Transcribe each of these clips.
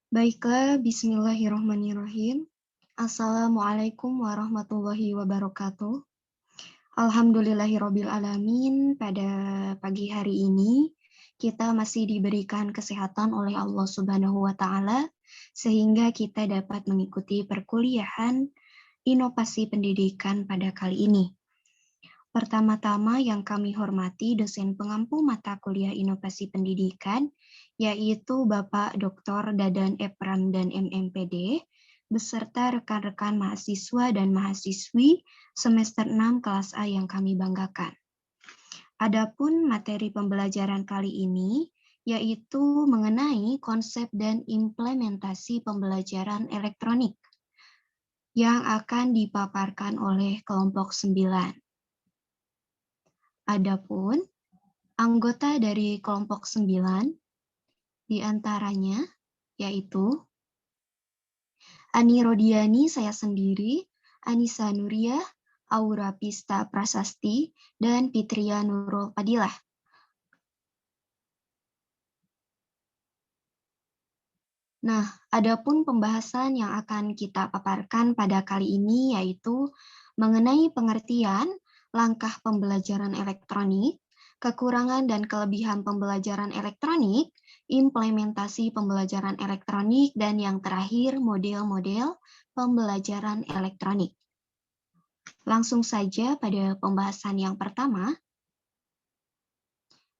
Baiklah, bismillahirrahmanirrahim. Assalamualaikum warahmatullahi wabarakatuh. Alhamdulillahirabbil alamin. Pada pagi hari ini kita masih diberikan kesehatan oleh Allah Subhanahu wa taala sehingga kita dapat mengikuti perkuliahan inovasi pendidikan pada kali ini. Pertama-tama yang kami hormati dosen pengampu mata kuliah inovasi pendidikan, yaitu Bapak Dr. Dadan Epram dan MMPD, beserta rekan-rekan mahasiswa dan mahasiswi semester 6 kelas A yang kami banggakan. Adapun materi pembelajaran kali ini, yaitu mengenai konsep dan implementasi pembelajaran elektronik yang akan dipaparkan oleh kelompok 9. Adapun anggota dari kelompok 9 diantaranya yaitu Ani Rodiani, saya sendiri, Anissa Nuriyah, Aura Pista Prasasti, dan Fitria Nurul Fadilah. Nah, adapun pembahasan yang akan kita paparkan pada kali ini yaitu mengenai pengertian langkah pembelajaran elektronik, kekurangan dan kelebihan pembelajaran elektronik, implementasi pembelajaran elektronik, dan yang terakhir model-model pembelajaran elektronik. Langsung saja pada pembahasan yang pertama,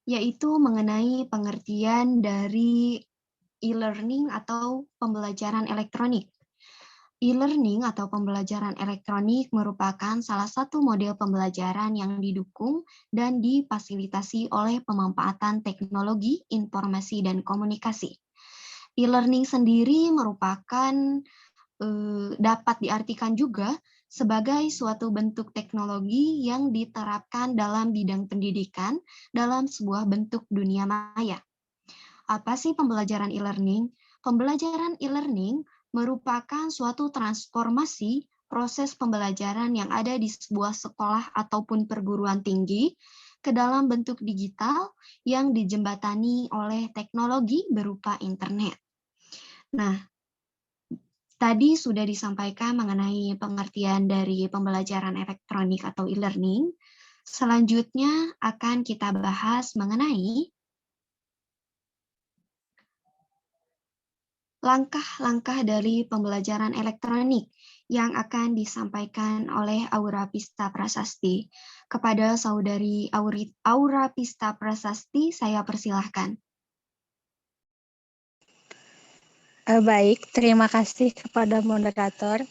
yaitu mengenai pengertian dari e-learning atau pembelajaran elektronik. E-learning atau pembelajaran elektronik merupakan salah satu model pembelajaran yang didukung dan difasilitasi oleh pemanfaatan teknologi, informasi, dan komunikasi. E-learning sendiri merupakan dapat diartikan juga sebagai suatu bentuk teknologi yang diterapkan dalam bidang pendidikan dalam sebuah bentuk dunia maya. Apa sih pembelajaran e-learning? Pembelajaran e-learning merupakan suatu transformasi proses pembelajaran yang ada di sebuah sekolah ataupun perguruan tinggi ke dalam bentuk digital yang dijembatani oleh teknologi berupa internet. Nah, tadi sudah disampaikan mengenai pengertian dari pembelajaran elektronik atau e-learning. Selanjutnya akan kita bahas mengenai langkah-langkah dari pembelajaran elektronik yang akan disampaikan oleh Aura Pista Prasasti. Kepada saudari Aura Pista Prasasti, saya persilahkan. Baik, terima kasih kepada moderator.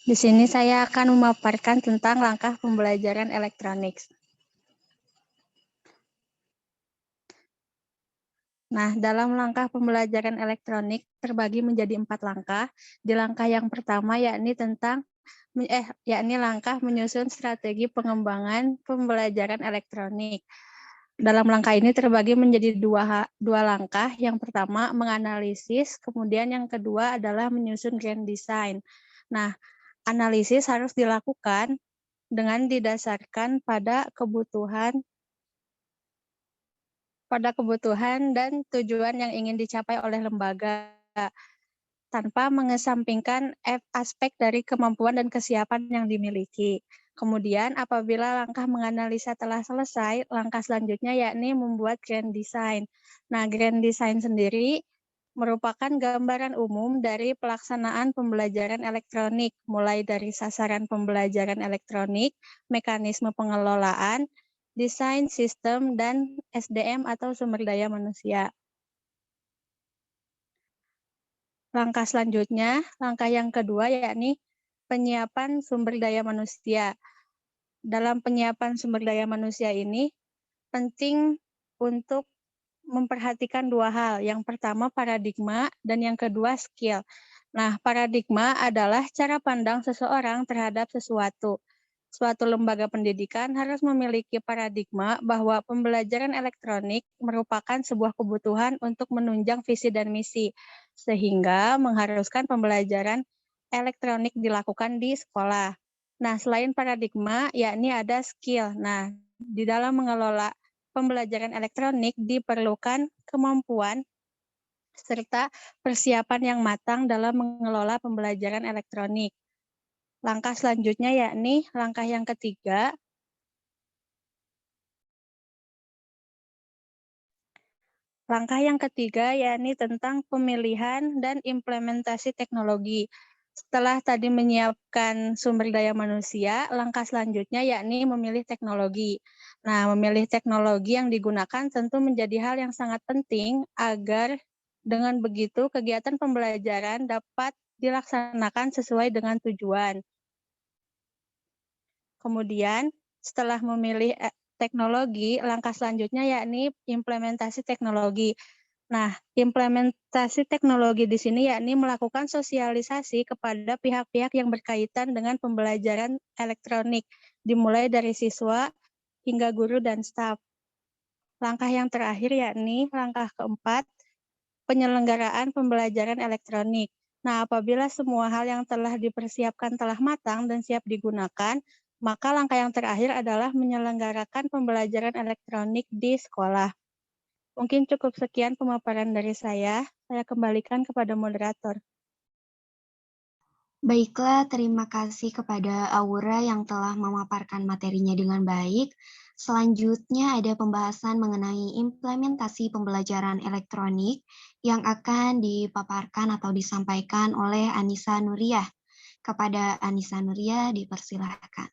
Di sini saya akan memaparkan tentang langkah pembelajaran elektronik. Nah, dalam langkah pembelajaran elektronik terbagi menjadi 4 langkah. Di langkah yang pertama yakni langkah menyusun strategi pengembangan pembelajaran elektronik. Dalam langkah ini terbagi menjadi dua langkah. Yang pertama menganalisis, kemudian yang kedua adalah menyusun grand design. Nah, analisis harus dilakukan dengan didasarkan pada kebutuhan dan tujuan yang ingin dicapai oleh lembaga, tanpa mengesampingkan aspek dari kemampuan dan kesiapan yang dimiliki. Kemudian apabila langkah menganalisa telah selesai, langkah selanjutnya yakni membuat grand design. Nah, grand design sendiri merupakan gambaran umum dari pelaksanaan pembelajaran elektronik, mulai dari sasaran pembelajaran elektronik, mekanisme pengelolaan, desain sistem, dan SDM atau sumber daya manusia. Langkah selanjutnya, langkah yang kedua yakni penyiapan sumber daya manusia. Dalam penyiapan sumber daya manusia ini penting untuk memperhatikan dua hal. Yang pertama paradigma dan yang kedua skill. Nah, paradigma adalah cara pandang seseorang terhadap sesuatu. Suatu lembaga pendidikan harus memiliki paradigma bahwa pembelajaran elektronik merupakan sebuah kebutuhan untuk menunjang visi dan misi, sehingga mengharuskan pembelajaran elektronik dilakukan di sekolah. Nah, selain paradigma, yakni ada skill. Nah, di dalam mengelola pembelajaran elektronik diperlukan kemampuan serta persiapan yang matang dalam mengelola pembelajaran elektronik. Langkah selanjutnya yakni langkah yang ketiga. Langkah yang ketiga yakni tentang pemilihan dan implementasi teknologi. Setelah tadi menyiapkan sumber daya manusia, langkah selanjutnya yakni memilih teknologi. Nah, memilih teknologi yang digunakan tentu menjadi hal yang sangat penting agar dengan begitu kegiatan pembelajaran dapat dilaksanakan sesuai dengan tujuan. Kemudian, setelah memilih teknologi, langkah selanjutnya yakni implementasi teknologi. Nah, implementasi teknologi di sini yakni melakukan sosialisasi kepada pihak-pihak yang berkaitan dengan pembelajaran elektronik, dimulai dari siswa hingga guru dan staf. Langkah yang terakhir yakni langkah keempat, penyelenggaraan pembelajaran elektronik. Nah, apabila semua hal yang telah dipersiapkan telah matang dan siap digunakan, maka langkah yang terakhir adalah menyelenggarakan pembelajaran elektronik di sekolah. Mungkin cukup sekian pemaparan dari saya. Saya kembalikan kepada moderator. Baiklah, terima kasih kepada Aura yang telah memaparkan materinya dengan baik. Selanjutnya ada pembahasan mengenai implementasi pembelajaran elektronik yang akan dipaparkan atau disampaikan oleh Anissa Nuriyah. Kepada Anissa Nuriyah dipersilahkan.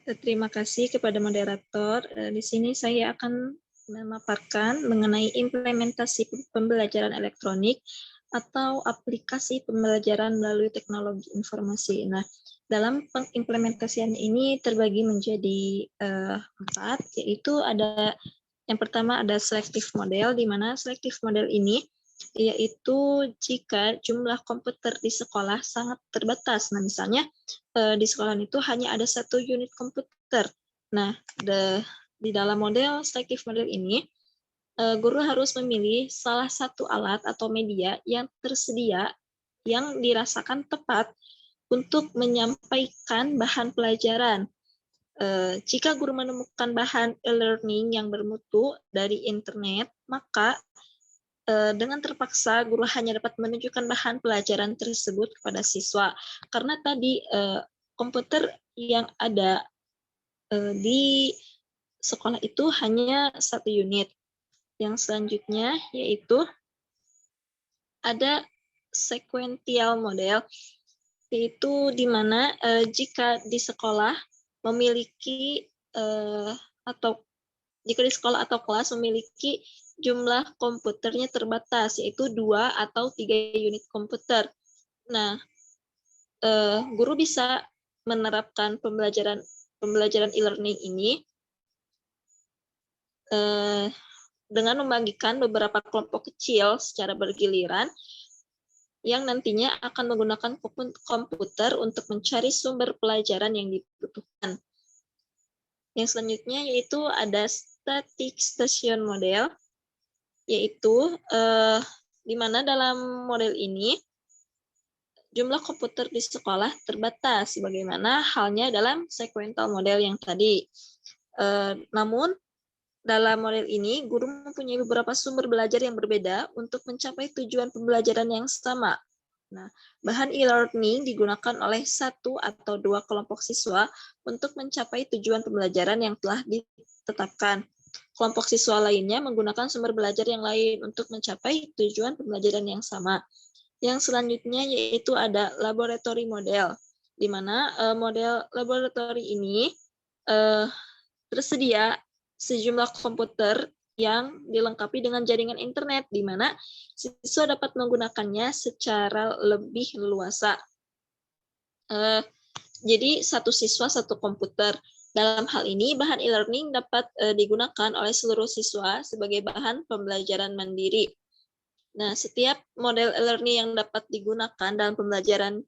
Terima kasih kepada moderator. Di sini saya akan memaparkan mengenai implementasi pembelajaran elektronik atau aplikasi pembelajaran melalui teknologi informasi. Nah, dalam pengimplementasian ini terbagi menjadi 4, yaitu ada yang pertama ada selective model, di mana selective model ini yaitu jika jumlah komputer di sekolah sangat terbatas. Nah, misalnya di sekolah itu hanya ada 1 unit komputer. Nah, di dalam model selective model ini, guru harus memilih salah satu alat atau media yang tersedia yang dirasakan tepat untuk menyampaikan bahan pelajaran. Jika guru menemukan bahan e-learning yang bermutu dari internet, maka dengan terpaksa guru hanya dapat menunjukkan bahan pelajaran tersebut kepada siswa karena tadi komputer yang ada di sekolah itu hanya 1 unit. Yang selanjutnya yaitu ada sequential model, yaitu di mana jika di sekolah memiliki atau jika di sekolah atau kelas memiliki jumlah komputernya terbatas, yaitu 2 atau 3 unit komputer. Nah, guru bisa menerapkan pembelajaran e-learning ini dengan membagikan beberapa kelompok kecil secara bergiliran yang nantinya akan menggunakan komputer untuk mencari sumber pelajaran yang dibutuhkan. Yang selanjutnya yaitu ada static station model, yaitu di mana dalam model ini jumlah komputer di sekolah terbatas, sebagaimana halnya dalam sequential model yang tadi. Namun, dalam model ini, guru mempunyai beberapa sumber belajar yang berbeda untuk mencapai tujuan pembelajaran yang sama. Nah, bahan e-learning digunakan oleh 1 atau 2 kelompok siswa untuk mencapai tujuan pembelajaran yang telah ditetapkan. Kelompok siswa lainnya menggunakan sumber belajar yang lain untuk mencapai tujuan pembelajaran yang sama. Yang selanjutnya yaitu ada laboratory model, di mana model laboratory ini tersedia sejumlah komputer yang dilengkapi dengan jaringan internet, di mana siswa dapat menggunakannya secara lebih leluasa. Jadi satu siswa satu komputer. Dalam hal ini, bahan e-learning dapat digunakan oleh seluruh siswa sebagai bahan pembelajaran mandiri. Nah, setiap model e-learning yang dapat digunakan dalam pembelajaran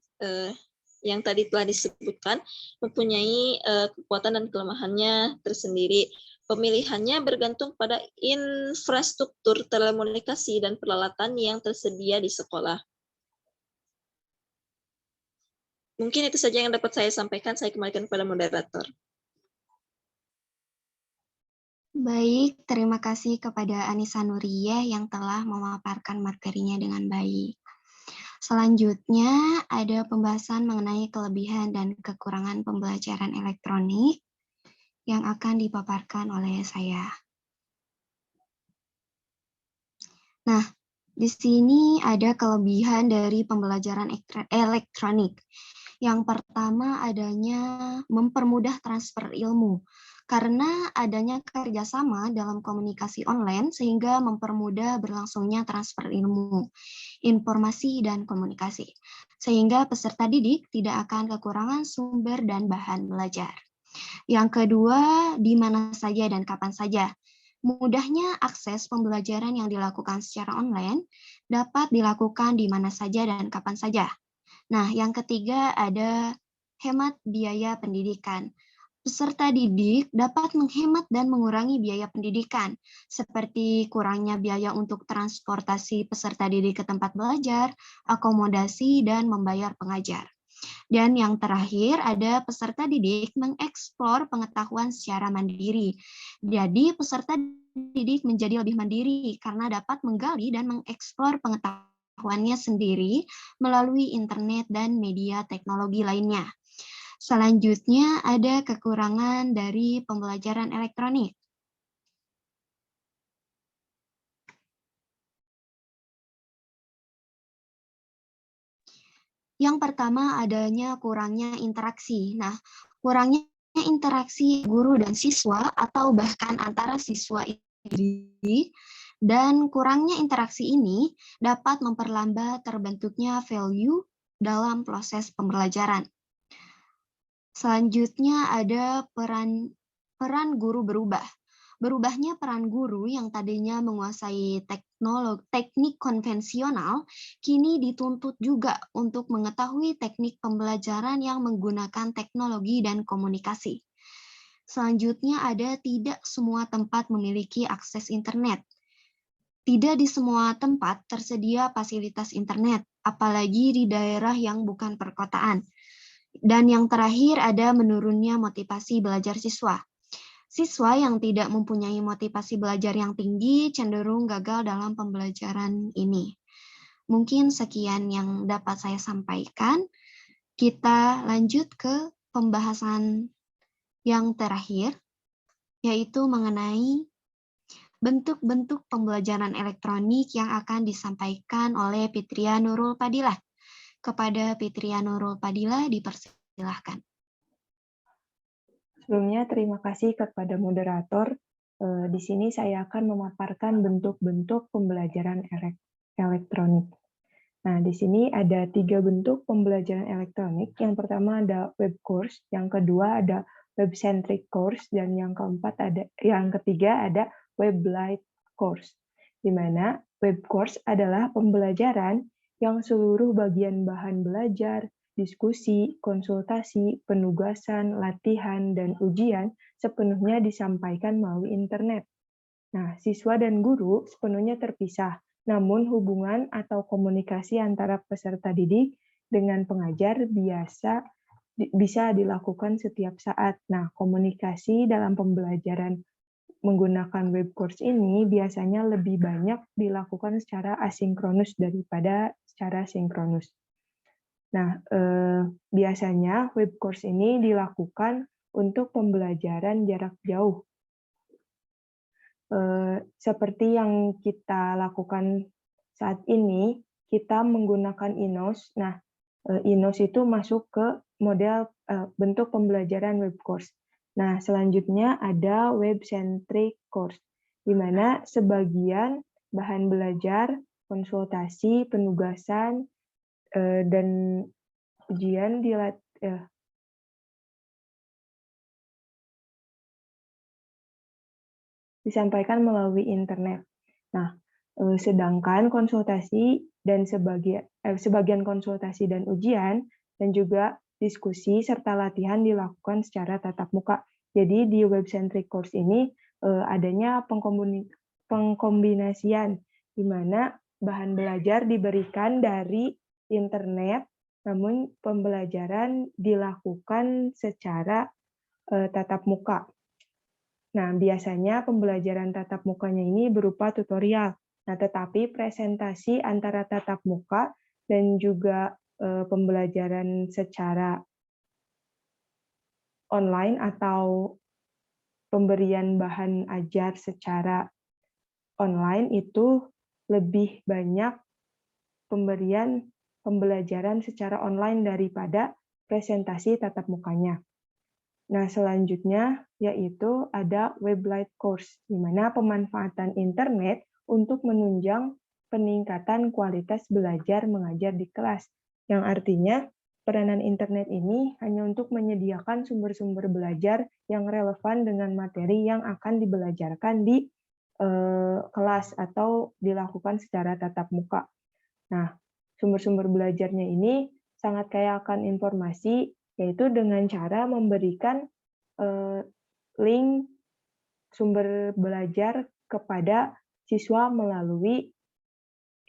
yang tadi telah disebutkan mempunyai kekuatan dan kelemahannya tersendiri. Pemilihannya bergantung pada infrastruktur telekomunikasi dan peralatan yang tersedia di sekolah. Mungkin itu saja yang dapat saya sampaikan. Saya kembalikan kepada moderator. Baik, terima kasih kepada Anissa Nuriyah yang telah memaparkan materinya dengan baik. Selanjutnya, ada pembahasan mengenai kelebihan dan kekurangan pembelajaran elektronik yang akan dipaparkan oleh saya. Nah, di sini ada kelebihan dari pembelajaran elektronik. Yang pertama adanya mempermudah transfer ilmu. Karena adanya kerjasama dalam komunikasi online sehingga mempermudah berlangsungnya transfer ilmu, informasi, dan komunikasi. Sehingga peserta didik tidak akan kekurangan sumber dan bahan belajar. Yang kedua, di mana saja dan kapan saja. Mudahnya akses pembelajaran yang dilakukan secara online dapat dilakukan di mana saja dan kapan saja. Nah, yang ketiga ada hemat biaya pendidikan. Peserta didik dapat menghemat dan mengurangi biaya pendidikan, seperti kurangnya biaya untuk transportasi peserta didik ke tempat belajar, akomodasi, dan membayar pengajar. Dan yang terakhir ada peserta didik mengeksplor pengetahuan secara mandiri. Jadi peserta didik menjadi lebih mandiri karena dapat menggali dan mengeksplor pengetahuannya sendiri melalui internet dan media teknologi lainnya. Selanjutnya ada kekurangan dari pembelajaran elektronik. Yang pertama adanya kurangnya interaksi. Nah, kurangnya interaksi guru dan siswa atau bahkan antara siswa sendiri, dan kurangnya interaksi ini dapat memperlambat terbentuknya value dalam proses pembelajaran. Selanjutnya ada peran guru berubah. Berubahnya peran guru yang tadinya menguasai teknik konvensional, kini dituntut juga untuk mengetahui teknik pembelajaran yang menggunakan teknologi dan komunikasi. Selanjutnya ada tidak semua tempat memiliki akses internet. Tidak di semua tempat tersedia fasilitas internet, apalagi di daerah yang bukan perkotaan. Dan yang terakhir ada menurunnya motivasi belajar siswa. Siswa yang tidak mempunyai motivasi belajar yang tinggi cenderung gagal dalam pembelajaran ini. Mungkin sekian yang dapat saya sampaikan. Kita lanjut ke pembahasan yang terakhir, yaitu mengenai bentuk-bentuk pembelajaran elektronik yang akan disampaikan oleh Fitria Nurul Fadilah. Kepada Fitria Nurul Fadilah dipersilahkan. Sebelumnya, terima kasih kepada moderator. Di sini saya akan memaparkan bentuk-bentuk pembelajaran elektronik. Nah, di sini ada 3 bentuk pembelajaran elektronik. Yang pertama ada web course, yang kedua ada web-centric course, dan yang ketiga ada web-light course. Di mana web course adalah pembelajaran yang seluruh bagian bahan belajar, diskusi, konsultasi, penugasan, latihan, dan ujian sepenuhnya disampaikan melalui internet. Nah, siswa dan guru sepenuhnya terpisah, namun hubungan atau komunikasi antara peserta didik dengan pengajar bisa dilakukan setiap saat. Nah, komunikasi dalam pembelajaran menggunakan web course ini biasanya lebih banyak dilakukan secara asinkronus daripada secara sinkronus. Nah, biasanya web course ini dilakukan untuk pembelajaran jarak jauh. Seperti yang kita lakukan saat ini, kita menggunakan INOS. Nah, INOS itu masuk ke model bentuk pembelajaran web course. Nah, selanjutnya ada web-centric course, di mana sebagian bahan belajar, konsultasi, penugasan, dan ujian disampaikan melalui internet. Nah, sedangkan konsultasi dan sebagian konsultasi dan ujian dan juga diskusi serta latihan dilakukan secara tatap muka. Jadi di web-centric course ini adanya pengkombinasian di mana bahan belajar diberikan dari internet, namun pembelajaran dilakukan secara tatap muka. Nah, biasanya pembelajaran tatap mukanya ini berupa tutorial. Nah, tetapi presentasi antara tatap muka dan juga pembelajaran secara online atau pemberian bahan ajar secara online itu lebih banyak pembelajaran secara online daripada presentasi tatap mukanya. Nah, selanjutnya yaitu ada Weblight Course, di mana pemanfaatan internet untuk menunjang peningkatan kualitas belajar mengajar di kelas, yang artinya peranan internet ini hanya untuk menyediakan sumber-sumber belajar yang relevan dengan materi yang akan dibelajarkan di kelas atau dilakukan secara tatap muka. Nah, sumber-sumber belajarnya ini sangat kaya akan informasi, yaitu dengan cara memberikan link sumber belajar kepada siswa melalui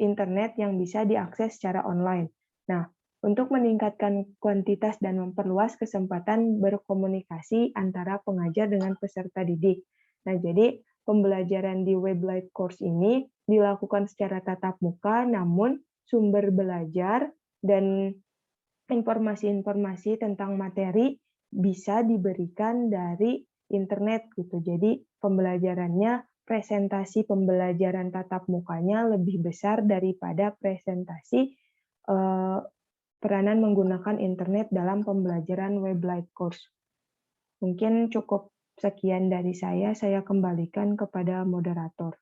internet yang bisa diakses secara online. Nah, untuk meningkatkan kuantitas dan memperluas kesempatan berkomunikasi antara pengajar dengan peserta didik. Nah, jadi pembelajaran di Weblight Course ini dilakukan secara tatap muka, namun sumber belajar dan informasi-informasi tentang materi bisa diberikan dari internet gitu. Jadi pembelajarannya, presentasi pembelajaran tatap mukanya lebih besar daripada presentasi peranan menggunakan internet dalam pembelajaran Weblight Course. Mungkin cukup sekian dari saya kembalikan kepada moderator.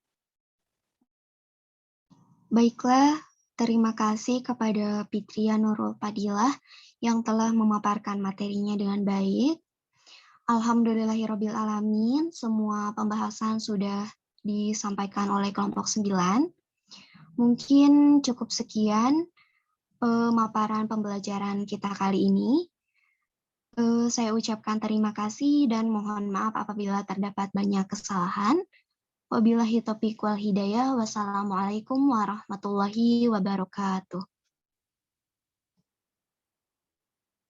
Baiklah, terima kasih kepada Fitria Nurul Fadilah yang telah memaparkan materinya dengan baik. Alhamdulillahirrabbilalamin, semua pembahasan sudah disampaikan oleh kelompok 9. Mungkin cukup sekian pemaparan pembelajaran kita kali ini. Saya ucapkan terima kasih dan mohon maaf apabila terdapat banyak kesalahan. Wabillahi taufiq wal hidayah. Wassalamualaikum warahmatullahi wabarakatuh.